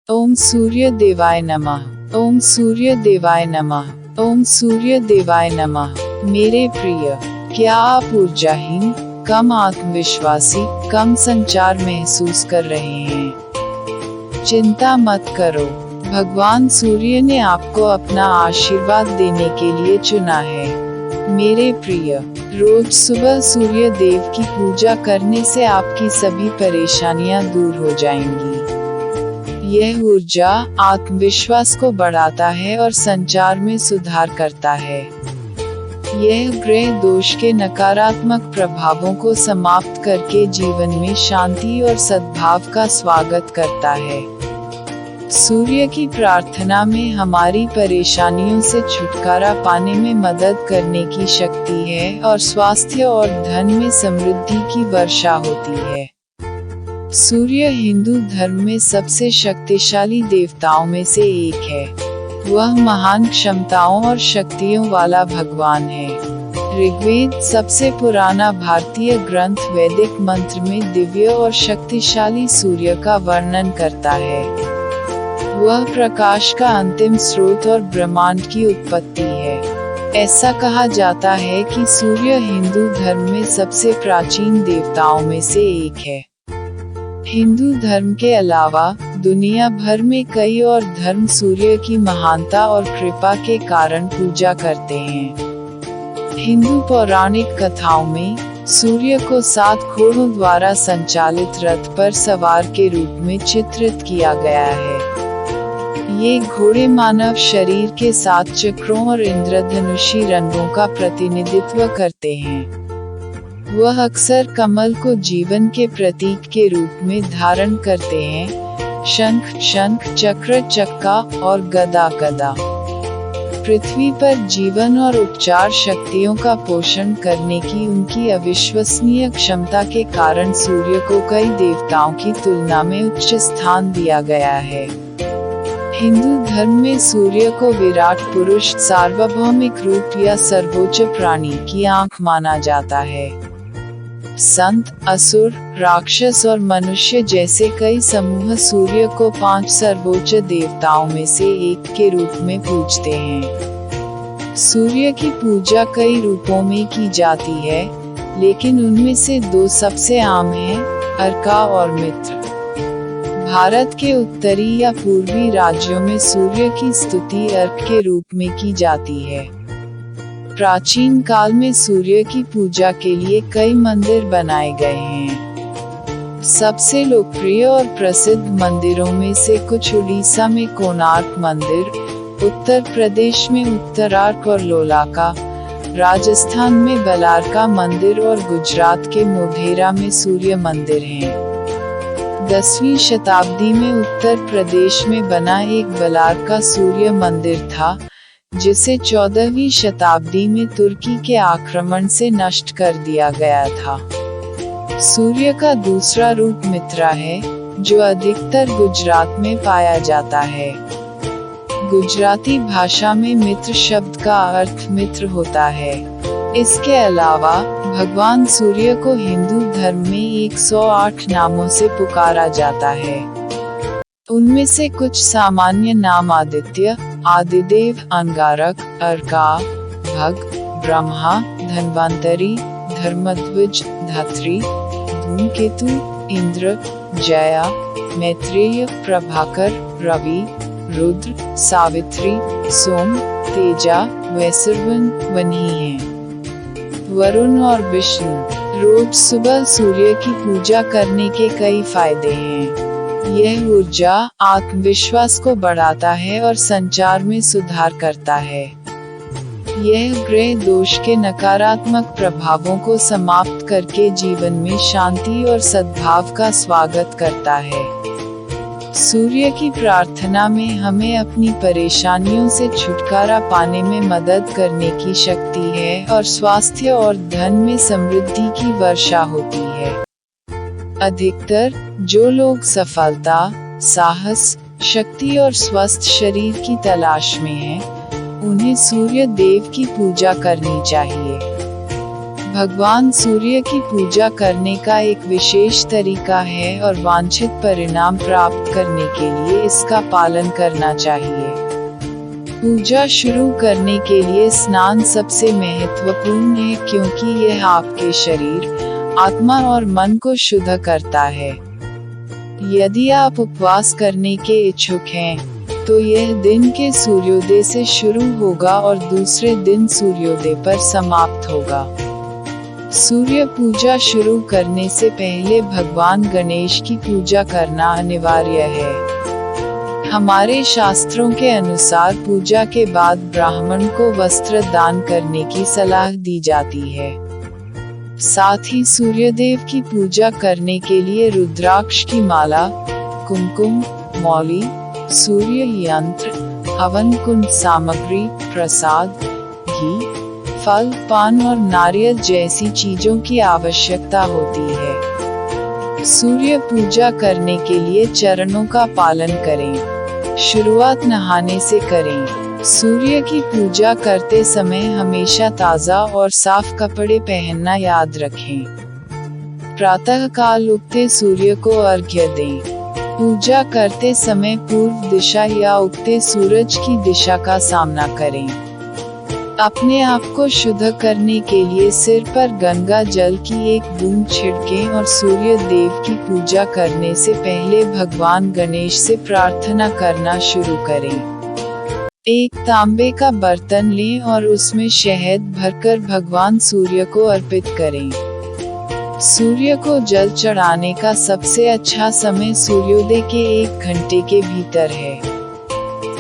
ओम सूर्य देवाय नमः। ओम सूर्य देवाय नमः। ओम सूर्य देवाय नमः। मेरे प्रिय, क्या आप ऊर्जाहीन, कम आत्मविश्वासी, कम संचार महसूस कर रहे हैं? चिंता मत करो, भगवान सूर्य ने आपको अपना आशीर्वाद देने के लिए चुना है। मेरे प्रिय, रोज सुबह सूर्य देव की पूजा करने से आपकी सभी परेशानियां दूर हो जाएंगी। यह ऊर्जा आत्मविश्वास को बढ़ाता है और संचार में सुधार करता है। यह ग्रह दोष के नकारात्मक प्रभावों को समाप्त करके जीवन में शांति और सद्भाव का स्वागत करता है। सूर्य की प्रार्थना में हमारी परेशानियों से छुटकारा पाने में मदद करने की शक्ति है और स्वास्थ्य और धन में समृद्धि की वर्षा होती है। सूर्य हिंदू धर्म में सबसे शक्तिशाली देवताओं में से एक है। वह महान क्षमताओं और शक्तियों वाला भगवान है। ऋग्वेद, सबसे पुराना भारतीय ग्रंथ, वैदिक मंत्र में दिव्य और शक्तिशाली सूर्य का वर्णन करता है। वह प्रकाश का अंतिम स्रोत और ब्रह्मांड की उत्पत्ति है। ऐसा कहा जाता है कि सूर्य हिंदू धर्म में सबसे प्राचीन देवताओं में से एक है। हिंदू धर्म के अलावा दुनिया भर में कई और धर्म सूर्य की महानता और कृपा के कारण पूजा करते हैं। हिंदू पौराणिक कथाओं में सूर्य को 7 घोड़ों द्वारा संचालित रथ पर सवार के रूप में चित्रित किया गया है। ये घोड़े मानव शरीर के 7 चक्रों और इंद्रधनुषी रंगों का प्रतिनिधित्व करते हैं। वह अक्सर कमल को जीवन के प्रतीक के रूप में धारण करते हैं। शंख, चक्र, चक्का और गदा। पृथ्वी पर जीवन और उपचार शक्तियों का पोषण करने की उनकी अविश्वसनीय क्षमता के कारण सूर्य को कई देवताओं की तुलना में उच्च स्थान दिया गया है। हिंदू धर्म में सूर्य को विराट पुरुष, सार्वभौमिक रूप या सर्वोच्च प्राणी की आंख माना जाता है। संत, असुर, राक्षस और मनुष्य जैसे कई समूह सूर्य को 5 सर्वोच्च देवताओं में से एक के रूप में पूजते हैं। सूर्य की पूजा कई रूपों में की जाती है, लेकिन उनमें से 2 सबसे आम हैं, अर्का और मित्र। भारत के उत्तरी या पूर्वी राज्यों में सूर्य की स्तुति अर्क के रूप में की जाती है। प्राचीन काल में सूर्य की पूजा के लिए कई मंदिर बनाए गए हैं। सबसे लोकप्रिय और प्रसिद्ध मंदिरों में से कुछ उड़ीसा में कोणार्क मंदिर, उत्तर प्रदेश में उत्तरार्क और लोलाका, राजस्थान में बलारका मंदिर और गुजरात के मोढेरा में सूर्य मंदिर हैं। 10वीं शताब्दी में उत्तर प्रदेश में बना एक बलारका सूर्य मंदिर था, जिसे 14वीं शताब्दी में तुर्की के आक्रमण से नष्ट कर दिया गया था। सूर्य का दूसरा रूप मित्रा है, जो अधिकतर गुजरात में पाया जाता है। गुजराती भाषा में मित्र शब्द का अर्थ मित्र होता है। इसके अलावा भगवान सूर्य को हिंदू धर्म में 108 नामों से पुकारा जाता है। उनमें से कुछ सामान्य नाम आदित्य, आदिदेव, अंगारक, अर्का, भग, ब्रह्मा, धन्वंतरी, धर्मध्वज, धात्री, धूमकेतु, इंद्र, जया, मैत्रेय, प्रभाकर, रवि, रुद्र, सावित्री, सोम, तेजा, वैश्रवन, वनी हैं। वरुण और विष्णु। रोज सुबह सूर्य की पूजा करने के कई फायदे हैं। यह ऊर्जा आत्मविश्वास को बढ़ाता है और संचार में सुधार करता है। यह ग्रह दोष के नकारात्मक प्रभावों को समाप्त करके जीवन में शांति और सद्भाव का स्वागत करता है। सूर्य की प्रार्थना में हमें अपनी परेशानियों से छुटकारा पाने में मदद करने की शक्ति है और स्वास्थ्य और धन में समृद्धि की वर्षा होती है। अधिकतर जो लोग सफलता, साहस, शक्ति और स्वस्थ शरीर की तलाश में हैं, उन्हें सूर्य देव की पूजा करनी चाहिए। भगवान सूर्य की पूजा करने का एक विशेष तरीका है और वांछित परिणाम प्राप्त करने के लिए इसका पालन करना चाहिए। पूजा शुरू करने के लिए स्नान सबसे महत्वपूर्ण है क्योंकि यह आपके शरीर, आत्मा और मन को शुद्ध करता है। यदि आप उपवास करने के इच्छुक हैं, तो यह दिन के सूर्योदय से शुरू होगा और दूसरे दिन सूर्योदय पर समाप्त होगा। सूर्य पूजा शुरू करने से पहले भगवान गणेश की पूजा करना अनिवार्य है। हमारे शास्त्रों के अनुसार पूजा के बाद ब्राह्मण को वस्त्र दान करने की सलाह दी जाती है। साथ ही सूर्यदेव की पूजा करने के लिए रुद्राक्ष की माला, कुमकुम, मौली, सूर्य यंत्र, हवन कुंड सामग्री, प्रसाद, घी, फल, पान और नारियल जैसी चीजों की आवश्यकता होती है। सूर्य पूजा करने के लिए चरणों का पालन करें। शुरुआत नहाने से करें। सूर्य की पूजा करते समय हमेशा ताज़ा और साफ कपड़े पहनना याद रखें। प्रातः काल उगते सूर्य को अर्घ्य दें। पूजा करते समय पूर्व दिशा या उगते सूरज की दिशा का सामना करें। अपने आप को शुद्ध करने के लिए सिर पर गंगा जल की एक बूंद छिड़कें और सूर्य देव की पूजा करने से पहले भगवान गणेश से प्रार्थना करना शुरू करें। एक तांबे का बर्तन लें और उसमें शहद भरकर भगवान सूर्य को अर्पित करें। सूर्य को जल चढ़ाने का सबसे अच्छा समय सूर्योदय के 1 घंटे के भीतर है।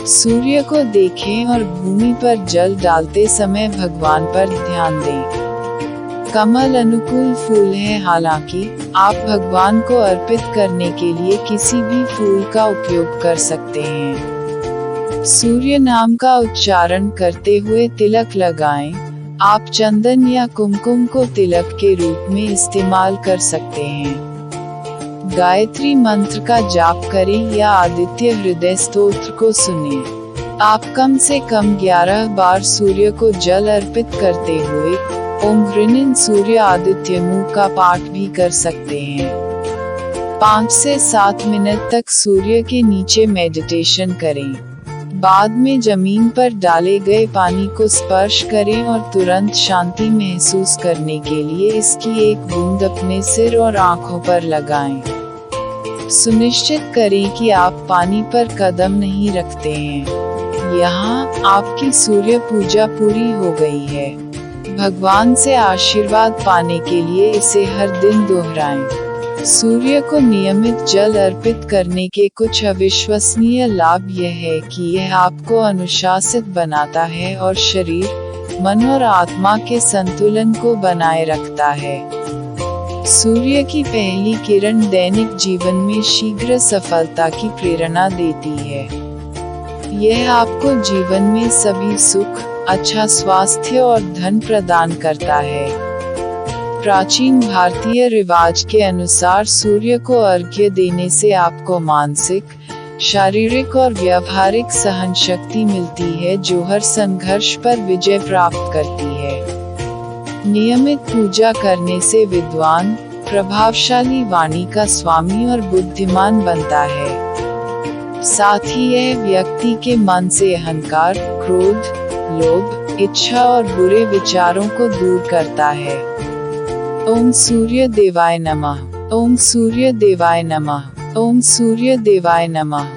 सूर्य को देखें और भूमि पर जल डालते समय भगवान पर ध्यान दें। कमल अनुकूल फूल है, हालांकि आप भगवान को अर्पित करने के लिए किसी भी फूल का उपयोग कर सकते हैं। सूर्य नाम का उच्चारण करते हुए तिलक लगाएं। आप चंदन या कुमकुम को तिलक के रूप में इस्तेमाल कर सकते हैं। गायत्री मंत्र का जाप करें या आदित्य हृदय स्तोत्र को सुनें। आप कम से कम 11 बार सूर्य को जल अर्पित करते हुए ओम ह्रीं सूर्य आदित्यमु का पाठ भी कर सकते हैं। 5 से 7 मिनट तक सूर्य के नीचे मेडिटेशन करें। बाद में जमीन पर डाले गए पानी को स्पर्श करें और तुरंत शांति महसूस करने के लिए इसकी एक बूंद अपने सिर और आंखों पर लगाएं। सुनिश्चित करें कि आप पानी पर कदम नहीं रखते हैं। यहाँ आपकी सूर्य पूजा पूरी हो गई है। भगवान से आशीर्वाद पाने के लिए इसे हर दिन दोहराएं। सूर्य को नियमित जल अर्पित करने के कुछ अविश्वसनीय लाभ यह है कि यह आपको अनुशासित बनाता है और शरीर, मन और आत्मा के संतुलन को बनाए रखता है। सूर्य की पहली किरण दैनिक जीवन में शीघ्र सफलता की प्रेरणा देती है। यह आपको जीवन में सभी सुख, अच्छा स्वास्थ्य और धन प्रदान करता है। प्राचीन भारतीय रिवाज के अनुसार सूर्य को अर्घ्य देने से आपको मानसिक, शारीरिक और व्यावहारिक सहन शक्ति मिलती है जो हर संघर्ष पर विजय प्राप्त करती है। नियमित पूजा करने से विद्वान, प्रभावशाली वाणी का स्वामी और बुद्धिमान बनता है। साथ ही यह व्यक्ति के मन से अहंकार, क्रोध, लोभ, इच्छा और बुरे विचारों को दूर करता है। ओम सूर्य देवाय नमः। ओम सूर्य देवाय नमः। ओम सूर्य देवाय नमः।